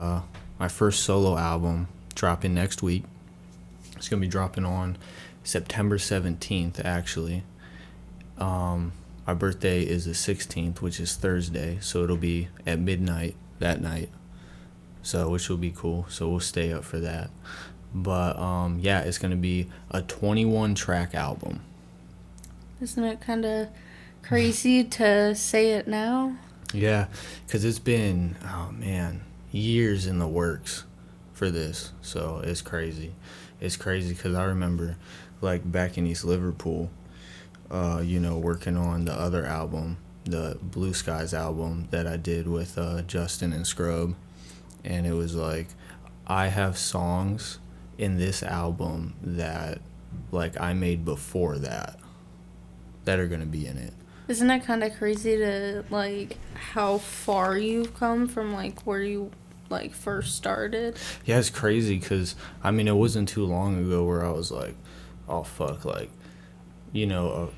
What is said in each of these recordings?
My first solo album dropping next week. It's gonna be dropping on September 17th, actually. My birthday is the 16th, which is Thursday, so it'll be at midnight that night. So, which will be cool. So we'll stay up for that. But yeah, it's gonna be a 21 track album. Isn't it kind of crazy to say it now? Yeah, because it's been, oh man, years in the works for this. So it's crazy. It's crazy because I remember, like, back in East Liverpool, working on the other album, the Blue Skies album that I did with Justin and Scrub. And it was like, I have songs in this album that, like, I made before that are going to be in it. Isn't that kind of crazy to, like, how far you've come from, like, where you, like, first started? Yeah, it's crazy because, I mean, it wasn't too long ago where I was like, oh, fuck, like,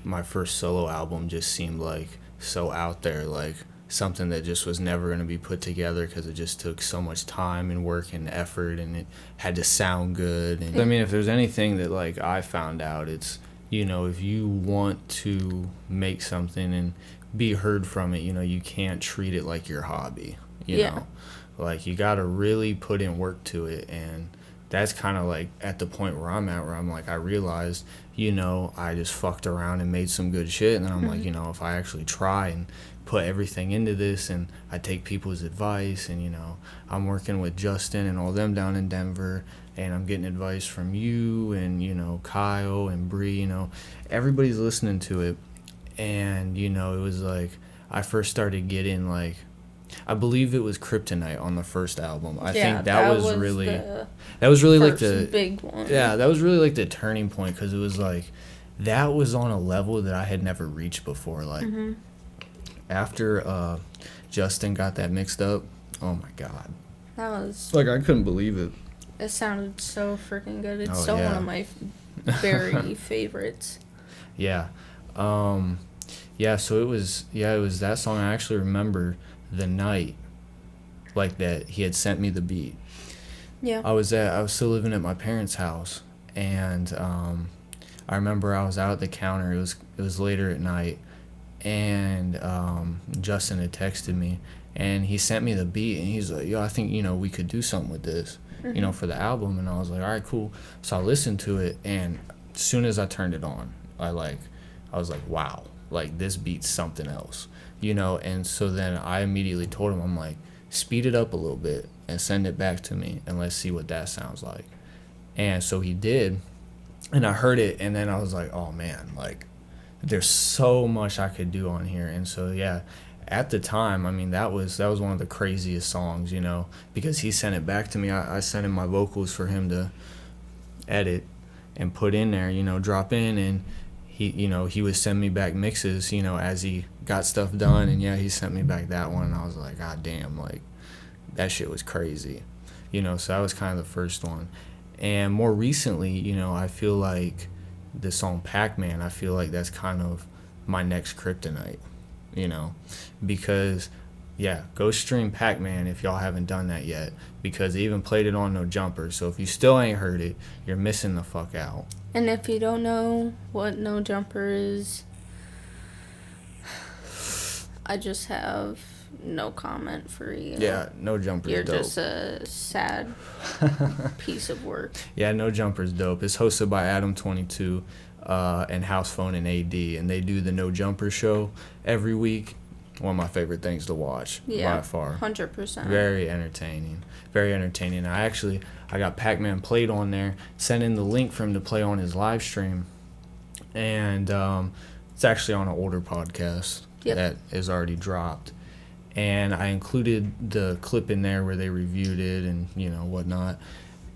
my first solo album just seemed like so out there, like something that just was never going to be put together because it just took so much time and work and effort, and it had to sound good. And I mean, if there's anything that, like, I found out, it's, if you want to make something and be heard from it, you can't treat it like your hobby, you know? Like, you got to really put in work to it, and that's kind of like at the point where I'm at, where I'm like, I realized, I just fucked around and made some good shit, and then I'm like, if I actually try and put everything into this, and I take people's advice, and, I'm working with Justin and all them down in Denver, and I'm getting advice from you and, Kyle and Bree, everybody's listening to it, and, it was like, I first started getting, like, I believe it was Kryptonite on the first album. I think that was really like the big one. Yeah, that was really like the turning point, because it was like, that was on a level that I had never reached before. Like, after Justin got that mixed up, oh my god, that was like, I couldn't believe it. It sounded so freaking good. It's still one of my very favorites. Yeah. So it was that song. I actually remember the night, like, that he had sent me the beat. Yeah. I was still living at my parents' house, and I remember I was out at the counter. It was later at night, and Justin had texted me, and he sent me the beat, and he's like, yo, I think, we could do something with this, for the album. And I was like, all right, cool. So I listened to it, and as soon as I turned it on, I was like, wow, like, this beat's something else, and so then I immediately told him, I'm like, speed it up a little bit and send it back to me, and let's see what that sounds like. And so he did, and I heard it, and then I was like, oh man, like, there's so much I could do on here. And so, yeah, at the time, I mean, that was one of the craziest songs, because he sent it back to me. I sent him my vocals for him to edit and put in there, drop in, and he would send me back mixes, as he got stuff done. And yeah, he sent me back that one, and I was like, god damn, like, that shit was crazy, so that was kind of the first one. And more recently, I feel like the song Pac-Man, I feel like that's kind of my next Kryptonite, because, yeah, go stream Pac-Man if y'all haven't done that yet, because they even played it on No Jumper. So if you still ain't heard it, you're missing the fuck out. And if you don't know what No Jumper is, I just have no comment for you. Yeah, No Jumper's You're dope. You're just a sad piece of work. Yeah, No Jumper's dope. It's hosted by Adam22 and House Phone and AD, and they do the No Jumper show every week. One of my favorite things to watch, by far. 100%. Very entertaining. Very entertaining. I got Pac-Man played on there, sent in the link for him to play on his live stream, and it's actually on an older podcast that is already dropped. And I included the clip in there where they reviewed it and, whatnot.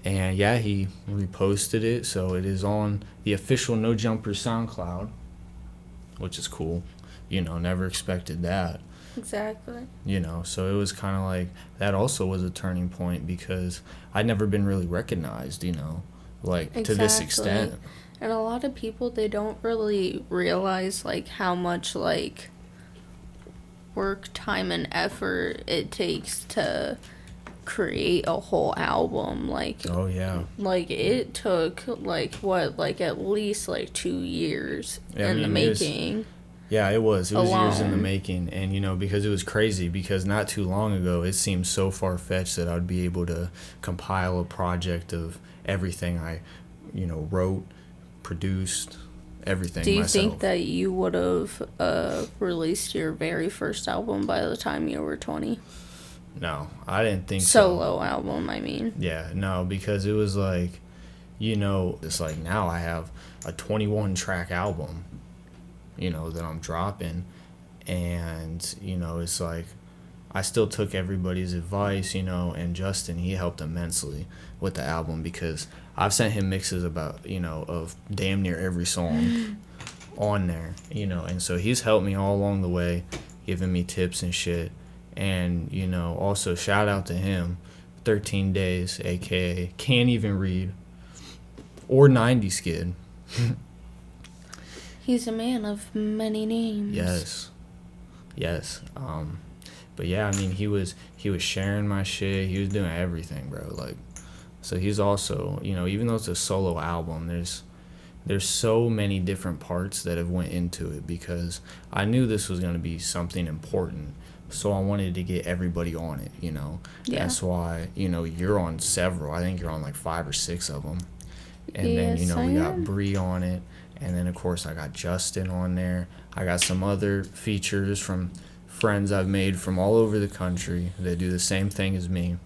And, yeah, he reposted it, so it is on the official No Jumper SoundCloud, which is cool. Never expected that. Exactly. So it was kind of like, that also was a turning point, because I'd never been really recognized, like, to this extent. And a lot of people, they don't really realize, like, how much, like, work, time, and effort it takes to create a whole album. Like, Oh yeah. like it took like what, like at least like 2 years Yeah, in the making. Yeah, it was. It was years in the Alone. making. And, because it was crazy, because not too long ago, it seemed so far-fetched that I'd be able to compile a project of everything I, wrote, produced, everything Do you myself. think that you would have released your very first album by the time you were 20? No, I didn't think so. Solo album, I mean. Yeah, no, because it was like, it's like now I have a 21-track album, that I'm dropping. And, it's like I still took everybody's advice, and Justin, he helped immensely with the album because I've sent him mixes about, of damn near every song on there, and so he's helped me all along the way, giving me tips and shit. And, also shout out to him, 13 Days, aka Can't Even Read, or 90s Kid. He's a man of many names. Yes. But yeah, I mean, he was sharing my shit. He was doing everything, bro. Like, so he's also, even though it's a solo album, there's so many different parts that have went into it because I knew this was going to be something important. So I wanted to get everybody on it, Yeah. That's why, you're on several. I think you're on like 5 or 6 of them. And Yes, then, we got am. Bree on it. And then, of course, I got Justin on there. I got some other features from friends I've made from all over the country that do the same thing as me.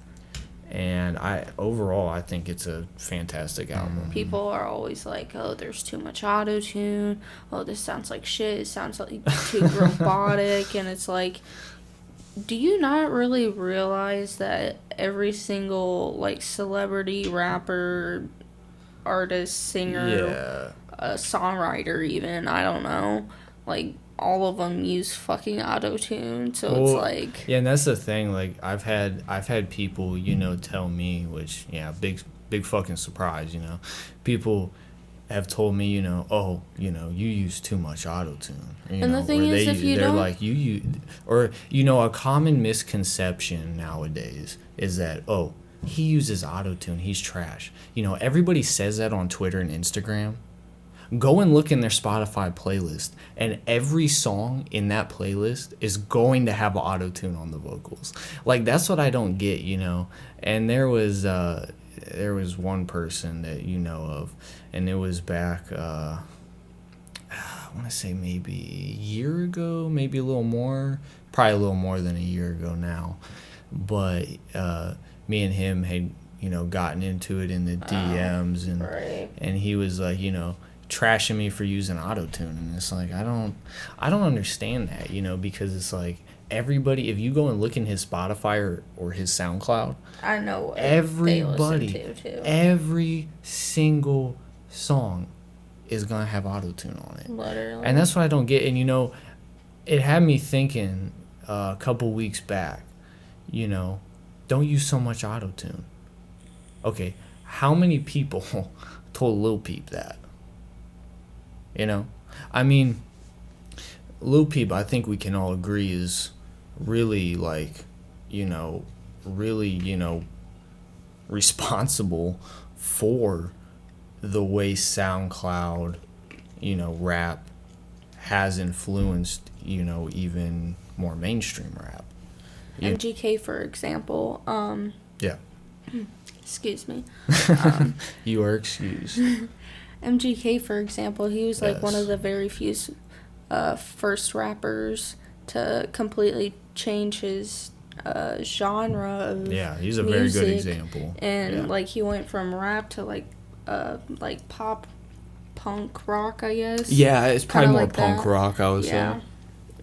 And overall, I think it's a fantastic album. People are always like, oh, there's too much auto-tune. Oh, this sounds like shit. It sounds like too robotic. And it's like, do you not really realize that every single, like, celebrity, rapper, artist, singer, songwriter even, I don't know, like, all of them use fucking auto-tune, so it's like... Yeah, and that's the thing, like, I've had people, tell me, which, yeah, big fucking surprise, people have told me, oh, you use too much auto-tune. And the thing is, if you they're don't... like, or, a common misconception nowadays is that, oh, he uses auto-tune, he's trash. Everybody says that on Twitter and Instagram. Go and look in their Spotify playlist, and every song in that playlist is going to have auto-tune on the vocals. Like, that's what I don't get, And there was one person that you know of, and it was back, I want to say maybe a year ago, maybe a little more, probably a little more than a year ago now. But me and him had, gotten into it in the DMs, and Right. and he was like, trashing me for using auto-tune, and it's like I don't understand that, because it's like everybody, if you go and look in his Spotify or his SoundCloud, I know what everybody, they listen to, too. every single song is gonna have auto-tune on it. Literally. And that's what I don't get. And it had me thinking a couple weeks back, don't use so much auto-tune. Okay, how many people told Lil Peep that? I mean, Lil Peep, I think we can all agree, is really, like, responsible for the way SoundCloud, rap has influenced, even more mainstream rap. MGK, for example, Yeah. excuse me. You are excused. MGK, for example, he was like Yes. one of the very few first rappers to completely change his genre of Yeah, he's a very good music. example. And Yeah. like he went from rap to like pop, punk rock, I guess. Yeah, it's probably Kinda more like punk that. rock, I would Yeah. say.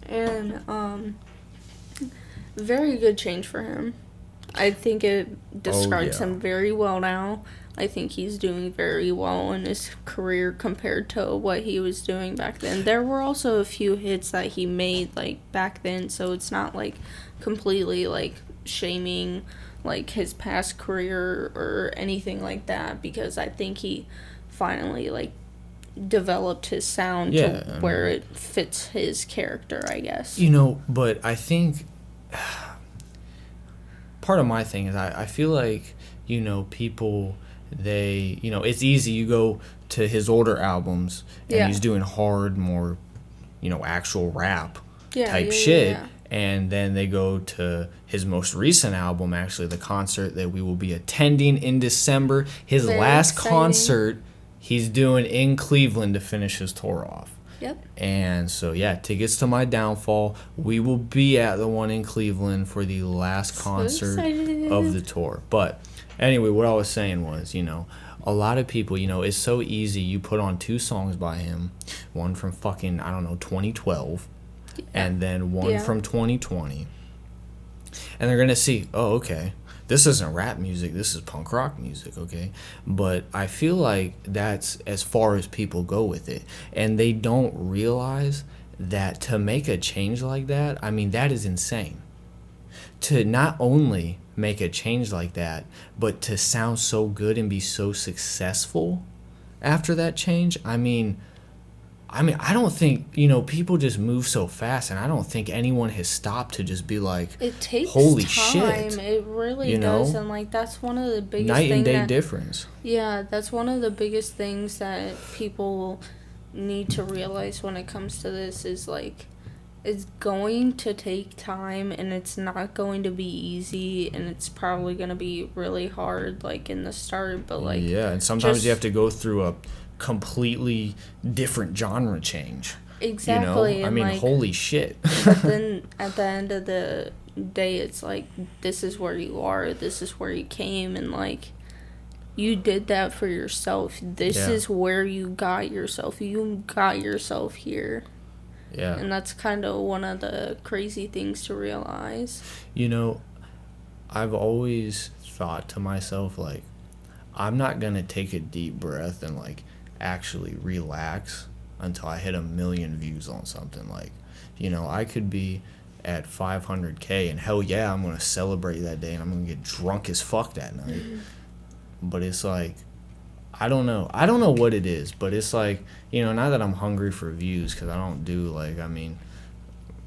And very good change for him. I think it describes yeah. him very well now. I think he's doing very well in his career compared to what he was doing back then. There were also a few hits that he made like back then, so it's not like completely like shaming like his past career or anything like that, because I think he finally like developed his sound to where it fits his character, I guess. But I think part of my thing is I feel like, people, they, it's easy. You go to his older albums and he's doing hard, more, actual rap type shit. Yeah. And then they go to his most recent album, actually, the concert that we will be attending in December. His Very last exciting. concert he's doing in Cleveland to finish his tour off. Yep. And so, yeah, tickets to my downfall. We will be at the one in Cleveland for the last concert of the tour. But anyway, what I was saying was, a lot of people, it's so easy. You put on 2 songs by him, one from fucking, 2012, and then one from 2020. And they're going to see, oh, okay, this isn't rap music, this is punk rock music, okay? But I feel like that's as far as people go with it. And they don't realize that to make a change like that, that is insane. To not only make a change like that, but to sound so good and be so successful after that change, I don't think, people just move so fast, and I don't think anyone has stopped to just be like, it takes holy time. shit. It really does, and like that's one of the biggest night and day that, difference. Yeah, that's one of the biggest things that people need to realize when it comes to this is like it's going to take time, and it's not going to be easy, and it's probably going to be really hard like in the start, but like yeah, and sometimes you have to go through a completely different genre change. Exactly. Like, holy shit. But then at the end of the day, it's like, this is where you are, this is where you came, and like you did that for yourself. This is where you got yourself. You got yourself here. Yeah. And that's kind of one of the crazy things to realize. I've always thought to myself, like, I'm not going to take a deep breath and like actually relax until I hit 1 million views on something. Like, I could be at 500K and hell yeah, I'm going to celebrate that day and I'm going to get drunk as fuck that night. But it's like, I don't know what it is, but it's like, not that I'm hungry for views, because I don't do like,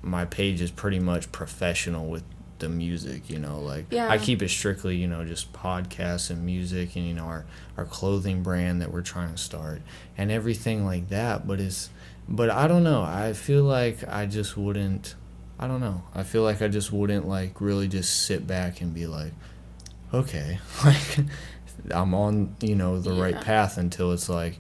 my page is pretty much professional with the music, I keep it strictly, just podcasts and music and, our clothing brand that we're trying to start and everything like that. But I don't know. I feel like I just wouldn't, like really just sit back and be like, okay, like I'm on, the right path until it's like,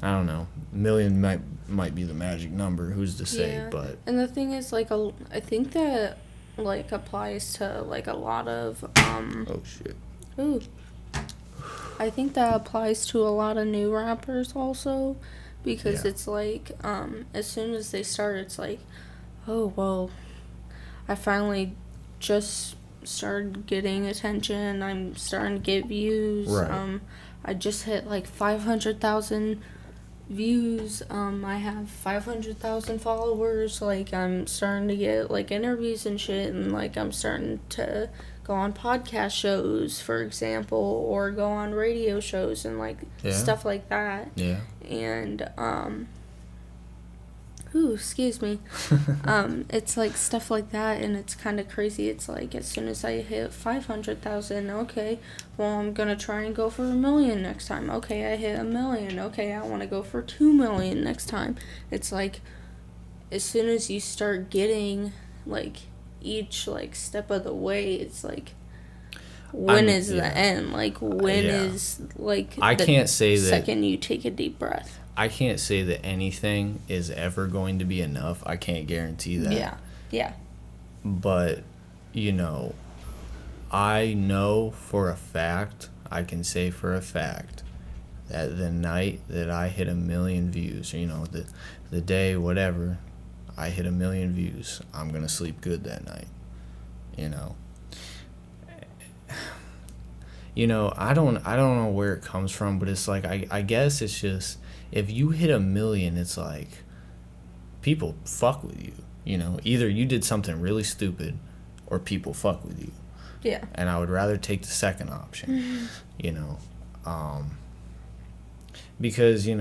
I don't know, 1 million might be the magic number. Who's to say? But and the thing is, like, I think that like applies to like a lot of oh shit. Ooh. I think that applies to a lot of new rappers also, because it's like as soon as they start, it's like, oh well, I finally just started getting attention. I'm starting to get views. Right. I just hit like 500,000 views. I have 500,000 followers. Like, I'm starting to get like interviews and shit, and like I'm starting to go on podcast shows, for example, or go on radio shows and like stuff like that. Yeah. And excuse me. It's like stuff like that, and it's kind of crazy. It's like as soon as I hit 500,000, okay, well, I'm gonna try and go for 1 million next time. Okay, I hit 1 million. Okay, I want to go for 2 million next time. It's like as soon as you start getting like each like step of the way, it's like, when is the end? Like, when is like I can't say that second you take a deep breath. I can't say that anything is ever going to be enough. I can't guarantee that. Yeah. But, I know for a fact, I can say for a fact, that the night that I hit 1 million views, the day, whatever, I hit 1 million views, I'm going to sleep good that night. I don't know where it comes from, but it's like, I guess it's just, if you hit 1 million, it's like people fuck with you. Either you did something really stupid or people fuck with you. Yeah. And I would rather take the second option. Because I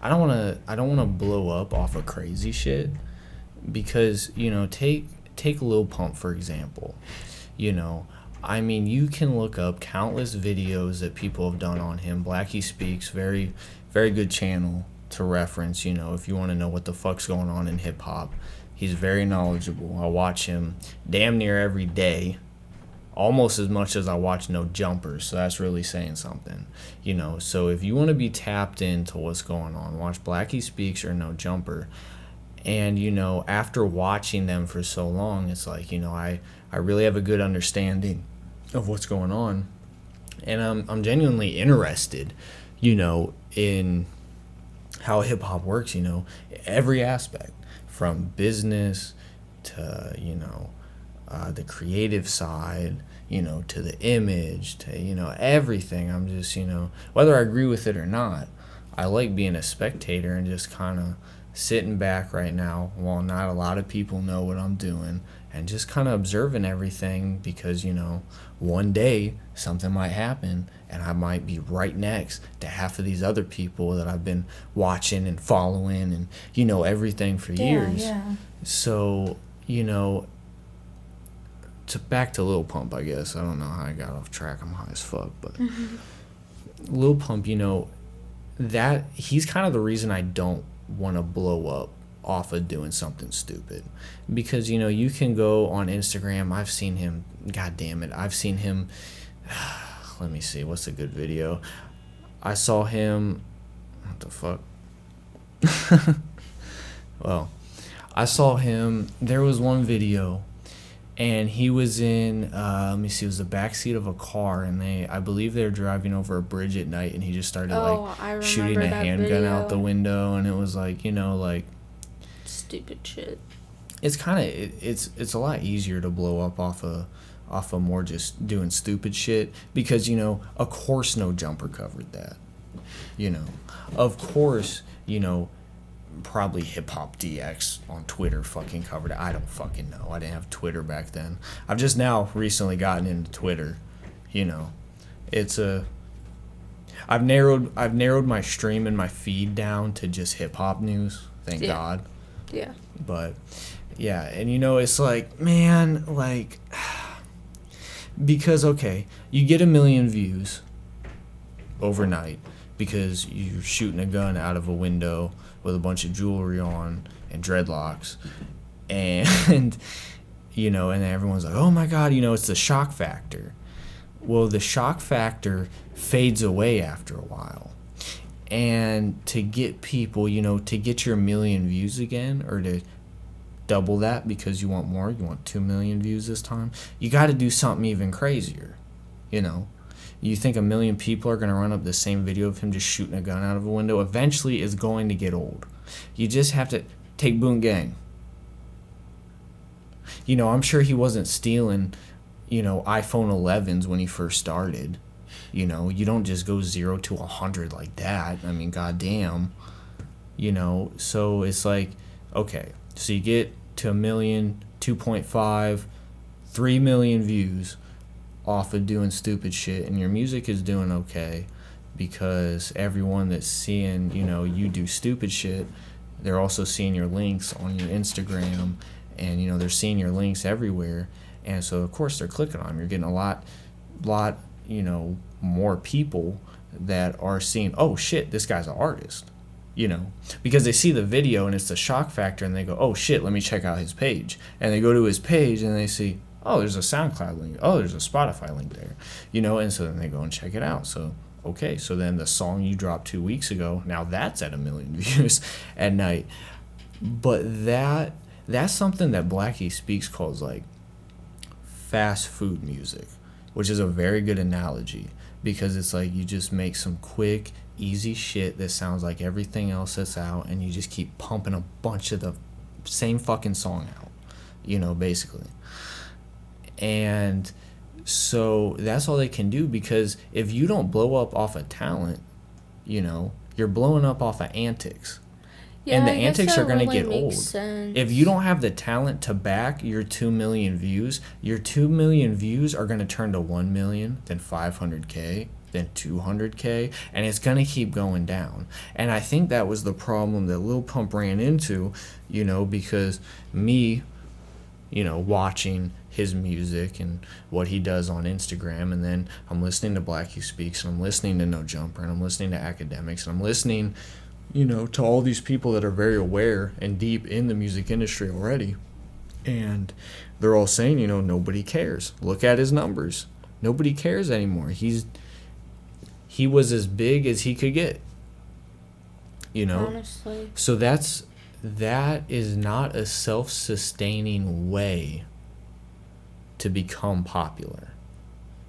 don't want to blow up off of crazy shit, because take take Lil Pump, for example. You know, I mean, you can look up countless videos that people have done on him. Blackie Speaks, very, very good channel to reference, you know, if you want to know what the fuck's going on in hip-hop. He's very knowledgeable. I watch him damn near every day, almost as much as I watch No Jumpers, so that's really saying something. You know, so if you want to be tapped into what's going on, watch Blackie Speaks or No Jumper. And, you know, after watching them for so long, it's like, you know, I really have a good understanding of what's going on. And I'm genuinely interested, you know, in how hip-hop works, you know, every aspect. From business to, you know, the creative side, you know, to the image, to, you know, everything. I'm just, you know, whether I agree with it or not, I like being a spectator and just kind of sitting back right now while not a lot of people know what I'm doing and just kind of observing everything because, you know, one day something might happen and I might be right next to half of these other people that I've been watching and following and, you know, everything for years. Yeah. So, you know, back to Lil Pump, I guess. I don't know how I got off track. I'm high as fuck. But Lil Pump, you know, that he's kind of the reason I don't want to blow up off of doing something stupid. Because, you know, you can go on Instagram. I've seen him, god damn it, I've seen him, let me see, what's a good video? I saw him, what the fuck? Well, I saw him, there was one video, and he was in, let me see, it was the backseat of a car, and I believe they were driving over a bridge at night, and he just started, shooting a handgun out the window, and it was like, you know, like, stupid shit. It's kind of, it's a lot easier to blow up off of more just doing stupid shit, because, you know, of course No Jumper covered that, you know, of course, you know, probably Hip Hop DX on Twitter fucking covered it. I don't fucking know. I didn't have Twitter back then. I've just now recently gotten into Twitter. You know, I've narrowed my stream and my feed down to just hip hop news. Thank God. Yeah. But yeah, and you know, it's like, man, like, because okay, you get 1 million views overnight because you're shooting a gun out of a window with a bunch of jewelry on and dreadlocks, and you know, and everyone's like, oh my God, you know, it's the shock factor. Well, the shock factor fades away after a while, and to get people, you know, to get your 1 million views again, or to double that because you want more, you want 2 million views this time, you got to do something even crazier, you know. You think 1 million people are going to run up the same video of him just shooting a gun out of a window? Eventually, it's going to get old. You just have to take Boon Gang. You know, I'm sure he wasn't stealing, you know, iPhone 11s when he first started. You know, you don't just go 0 to 100 like that. I mean, goddamn. You know, so it's like, okay, so you get to 1 million, 2.5, 3 million views off of doing stupid shit, and your music is doing okay because everyone that's seeing, you know, you do stupid shit, they're also seeing your links on your Instagram, and, you know, they're seeing your links everywhere, and so of course they're clicking on them. You're getting a lot, you know, more people that are seeing, oh shit, this guy's an artist, you know, because they see the video and it's the shock factor, and they go, oh shit, let me check out his page, and they go to his page and they see, oh, there's a SoundCloud link. Oh, there's a Spotify link there. You know, and so then they go and check it out. So, okay, so then the song you dropped 2 weeks ago, now that's at 1 million views at night. But that's something that Blackie Speaks calls, like, fast food music, which is a very good analogy, because it's like you just make some quick, easy shit that sounds like everything else that's out, and you just keep pumping a bunch of the same fucking song out, you know, basically. And so that's all they can do, because if you don't blow up off of talent, you know, you're blowing up off of antics. Yeah, and the I guess antics that are going to really get makes old. sense. If you don't have the talent to back your 2 million views, your 2 million views are going to turn to 1 million, then 500K, then 200K, and it's going to keep going down. And I think that was the problem that Lil Pump ran into, you know, because me, watching his music and what he does on Instagram, and then I'm listening to Blackie Speaks, and I'm listening to No Jumper, and I'm listening to Academics, and I'm listening, to all these people that are very aware and deep in the music industry already. And they're all saying, nobody cares. Look at his numbers. Nobody cares anymore. He was as big as he could get. Honestly. So that is not a self-sustaining way to become popular.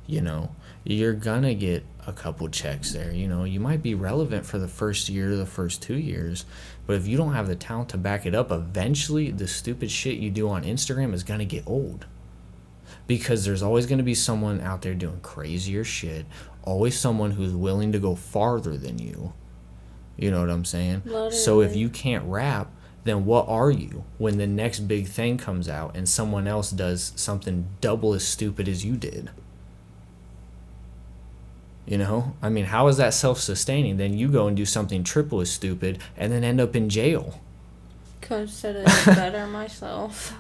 You're gonna get a couple checks there. You might be relevant for the first year, the first 2 years, but if you don't have the talent to back it up, eventually the stupid shit you do on Instagram is gonna get old. Because there's always going to be someone out there doing crazier shit, always someone who's willing to go farther than you. You know what I'm saying? Literally. So if you can't rap, then what are you when the next big thing comes out and someone else does something double as stupid as you did? How is that self-sustaining? Then you go and do something triple as stupid and then end up in jail. Could have said it better myself.